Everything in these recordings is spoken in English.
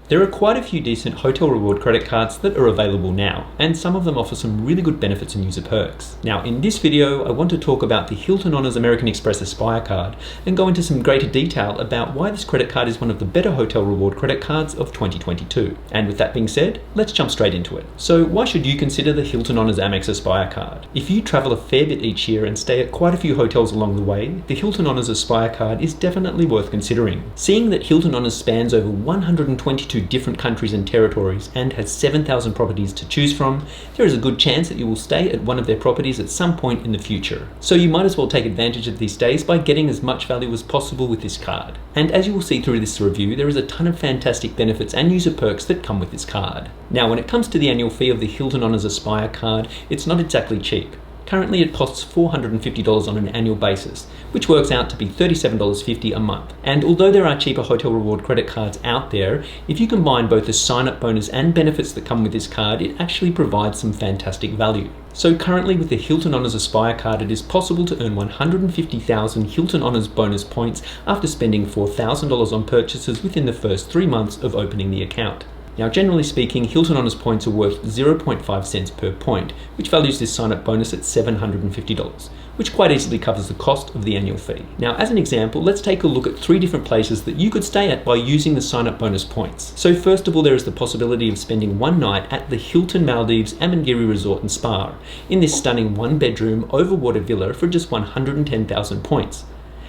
There are quite a few decent hotel reward credit cards that are available now, and some of them offer some really good benefits and user perks. Now, in this video, I want to talk about the Hilton Honors American Express Aspire card and go into some greater detail about why this credit card is one of the better hotel reward credit cards of 2022. And with that being said, let's jump straight into it. So why should you consider the Hilton Honors Amex Aspire card? If you travel a fair bit each year and stay at quite a few hotels along the way, the Hilton Honors Aspire card is definitely worth considering. Seeing that Hilton Honors spans over 122 different countries and territories and has 7,000 properties to choose from, there is a good chance that you will stay at one of their properties at some point in the future. So you might as well take advantage of these stays by getting as much value as possible with this card. And as you will see through this review, there is a ton of fantastic benefits and user perks that come with this card. Now, when it comes to the annual fee of the Hilton Honors Aspire card, it's not exactly cheap. Currently, it costs $450 on an annual basis, which works out to be $37.50 a month. And although there are cheaper hotel reward credit cards out there, if you combine both the sign-up bonus and benefits that come with this card, it actually provides some fantastic value. So currently with the Hilton Honors Aspire card, it is possible to earn 150,000 Hilton Honors bonus points after spending $4,000 on purchases within the first 3 months of opening the account. Now, generally speaking, Hilton Honors points are worth 0.5 cents per point, which values this sign-up bonus at $750, which quite easily covers the cost of the annual fee. Now, as an example, let's take a look at 3 different places that you could stay at by using the sign-up bonus points. So first of all, there is the possibility of spending one night at the Hilton Maldives Amangiri Resort and Spa in this stunning 1-bedroom overwater villa for just 110,000 points.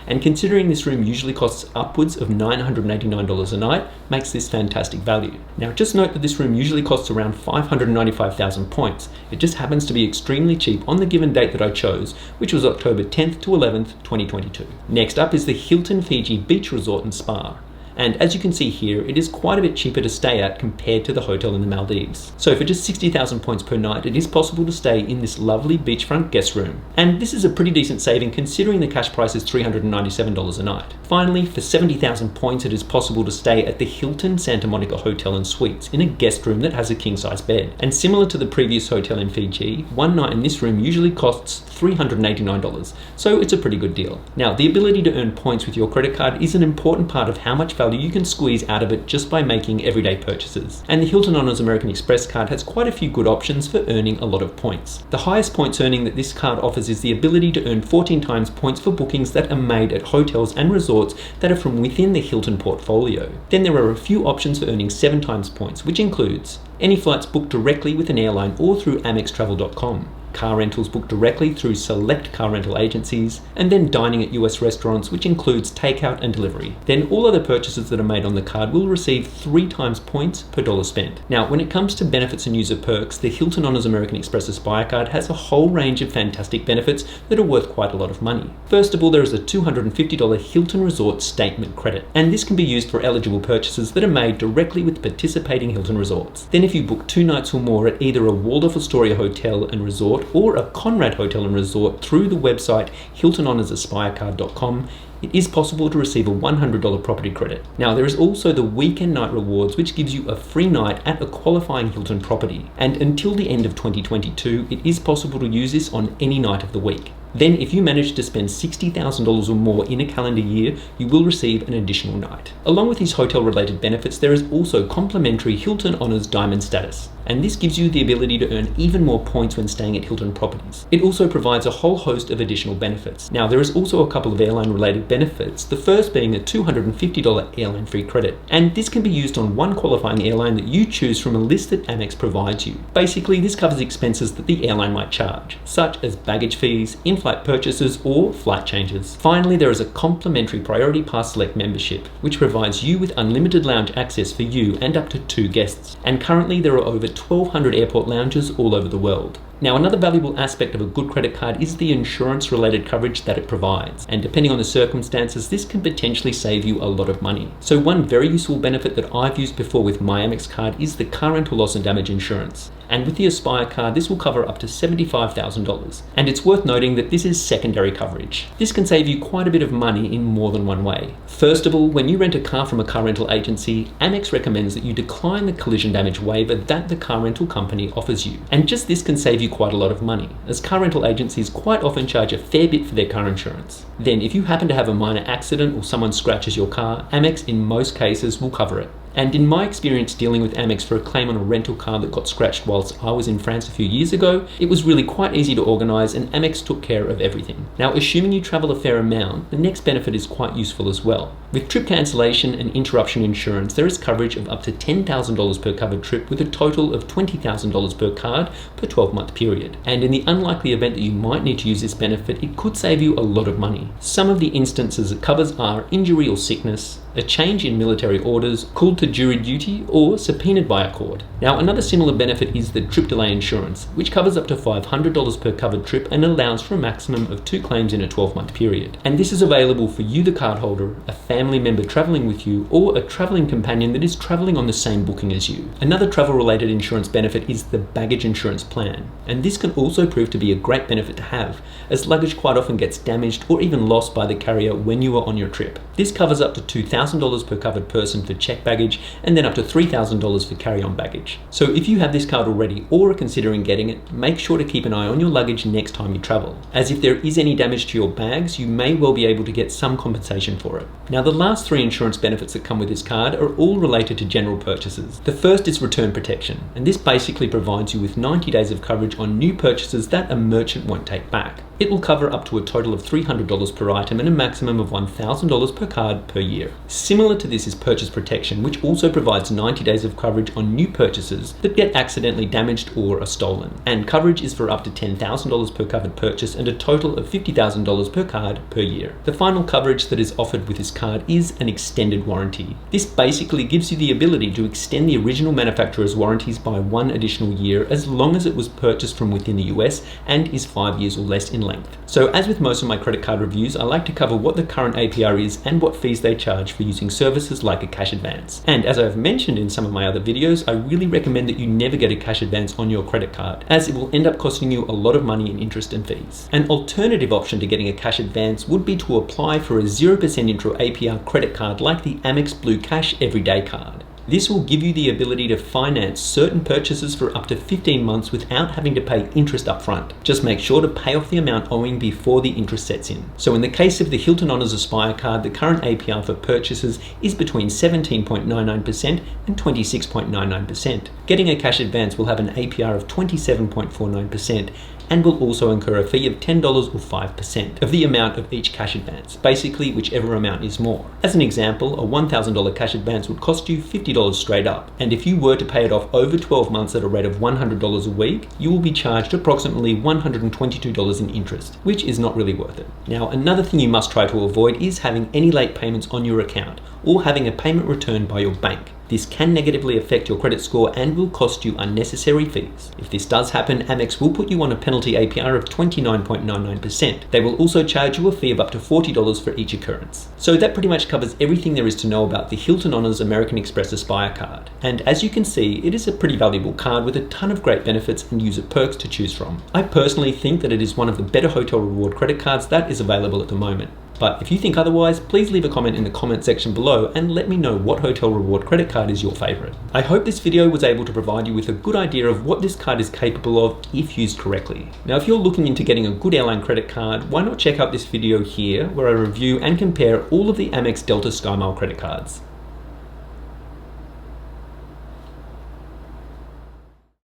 And considering this room usually costs upwards of $989 a night, makes this fantastic value. Now, just note that this room usually costs around 595,000 points. It just happens to be extremely cheap on the given date that I chose, which was October 10th to 11th, 2022. Next up is the Hilton Fiji Beach Resort and Spa. And as you can see here, it is quite a bit cheaper to stay at compared to the hotel in the Maldives. So for just 60,000 points per night, it is possible to stay in this lovely beachfront guest room. And this is a pretty decent saving considering the cash price is $397 a night. Finally, for 70,000 points, it is possible to stay at the Hilton Santa Monica Hotel and Suites in a guest room that has a king-size bed. And similar to the previous hotel in Fiji, one night in this room usually costs $389, so it's a pretty good deal. Now, the ability to earn points with your credit card is an important part of how much value you can squeeze out of it just by making everyday purchases. And the Hilton Honors American Express card has quite a few good options for earning a lot of points. The highest points earning that this card offers is the ability to earn 14 times points for bookings that are made at hotels and resorts that are from within the Hilton portfolio. Then there are a few options for earning 7 times points, which includes any flights booked directly with an airline or through amextravel.com, car rentals booked directly through select car rental agencies, and then dining at US restaurants, which includes takeout and delivery. Then all other purchases that are made on the card will receive 3 times points per dollar spent. Now, when it comes to benefits and user perks, the Hilton Honors American Express Aspire card has a whole range of fantastic benefits that are worth quite a lot of money. First of all, there is a $250 Hilton Resort Statement Credit, and this can be used for eligible purchases that are made directly with participating Hilton resorts. Then if you book 2 nights or more at either a Waldorf Astoria hotel and resort or a Conrad Hotel and Resort through the website HiltonHonorsAspireCard.com, it is possible to receive a $100 property credit. Now, there is also the Weekend Night Rewards, which gives you a free night at a qualifying Hilton property. And until the end of 2022, it is possible to use this on any night of the week. Then if you manage to spend $60,000 or more in a calendar year, you will receive an additional night. Along with these hotel-related benefits, there is also complimentary Hilton Honors Diamond status, and this gives you the ability to earn even more points when staying at Hilton properties. It also provides a whole host of additional benefits. Now, there is also a couple of airline-related benefits, the first being a $250 airline free credit, and this can be used on one qualifying airline that you choose from a list that Amex provides you. Basically, this covers expenses that the airline might charge, such as baggage fees, in-flight purchases, or flight changes. Finally, there is a complimentary Priority Pass Select membership, which provides you with unlimited lounge access for you and up to 2 guests. And currently, there are over 1,200 airport lounges all over the world. Now, another valuable aspect of a good credit card is the insurance-related coverage that it provides. And depending on the circumstances, this can potentially save you a lot of money. So one very useful benefit that I've used before with my Amex card is the car rental loss and damage insurance. And with the Aspire card, this will cover up to $75,000. And it's worth noting that this is secondary coverage. This can save you quite a bit of money in more than one way. First of all, when you rent a car from a car rental agency, Amex recommends that you decline the collision damage waiver that the car rental company offers you. And just this can save you quite a lot of money, as car rental agencies quite often charge a fair bit for their car insurance. Then if you happen to have a minor accident or someone scratches your car, Amex in most cases will cover it. And in my experience dealing with Amex for a claim on a rental car that got scratched whilst I was in France a few years ago, it was really quite easy to organise and Amex took care of everything. Now, assuming you travel a fair amount, the next benefit is quite useful as well. With trip cancellation and interruption insurance, there is coverage of up to $10,000 per covered trip with a total of $20,000 per card per 12-month period. And in the unlikely event that you might need to use this benefit, it could save you a lot of money. Some of the instances it covers are injury or sickness, a change in military orders, called to jury duty, or subpoenaed by a court. Now, another similar benefit is the trip delay insurance, which covers up to $500 per covered trip and allows for a maximum of 2 claims in a 12-month period. And this is available for you, the cardholder, a family member traveling with you, or a traveling companion that is traveling on the same booking as you. Another travel-related insurance benefit is the baggage insurance plan, and this can also prove to be a great benefit to have, as luggage quite often gets damaged or even lost by the carrier when you are on your trip. This covers up to $2,000 per covered person for checked baggage, and then up to $3,000 for carry-on baggage. So if you have this card already or are considering getting it, make sure to keep an eye on your luggage next time you travel, as if there is any damage to your bags, you may well be able to get some compensation for it. Now, the last 3 insurance benefits that come with this card are all related to general purchases. The first is return protection, and this basically provides you with 90 days of coverage on new purchases that a merchant won't take back. It will cover up to a total of $300 per item and a maximum of $1,000 per card per year. Similar to this is purchase protection, which also provides 90 days of coverage on new purchases that get accidentally damaged or are stolen. And coverage is for up to $10,000 per covered purchase and a total of $50,000 per card per year. The final coverage that is offered with this card is an extended warranty. This basically gives you the ability to extend the original manufacturer's warranties by 1 additional year as long as it was purchased from within the US and is 5 years or less in length. So as with most of my credit card reviews, I like to cover what the current APR is and what fees they charge for using services like a cash advance. And as I've mentioned in some of my other videos, I really recommend that you never get a cash advance on your credit card, as it will end up costing you a lot of money in interest and fees. An alternative option to getting a cash advance would be to apply for a 0% intro APR credit card like the Amex Blue Cash Everyday Card. This will give you the ability to finance certain purchases for up to 15 months without having to pay interest up front. Just make sure to pay off the amount owing before the interest sets in. So in the case of the Hilton Honors Aspire card, the current APR for purchases is between 17.99% and 26.99%. Getting a cash advance will have an APR of 27.49%, and will also incur a fee of $10 or 5% of the amount of each cash advance, basically whichever amount is more. As an example, a $1,000 cash advance would cost you $50 straight up, and if you were to pay it off over 12 months at a rate of $100 a week, you will be charged approximately $122 in interest, which is not really worth it. Now, another thing you must try to avoid is having any late payments on your account, or having a payment returned by your bank. This can negatively affect your credit score and will cost you unnecessary fees. If this does happen, Amex will put you on a penalty APR of 29.99%. They will also charge you a fee of up to $40 for each occurrence. So that pretty much covers everything there is to know about the Hilton Honors American Express Aspire card. And as you can see, it is a pretty valuable card with a ton of great benefits and user perks to choose from. I personally think that it is one of the better hotel reward credit cards that is available at the moment. But if you think otherwise, please leave a comment in the comment section below and let me know what hotel reward credit card is your favorite. I hope this video was able to provide you with a good idea of what this card is capable of if used correctly. Now, if you're looking into getting a good airline credit card, why not check out this video here where I review and compare all of the Amex Delta SkyMile credit cards.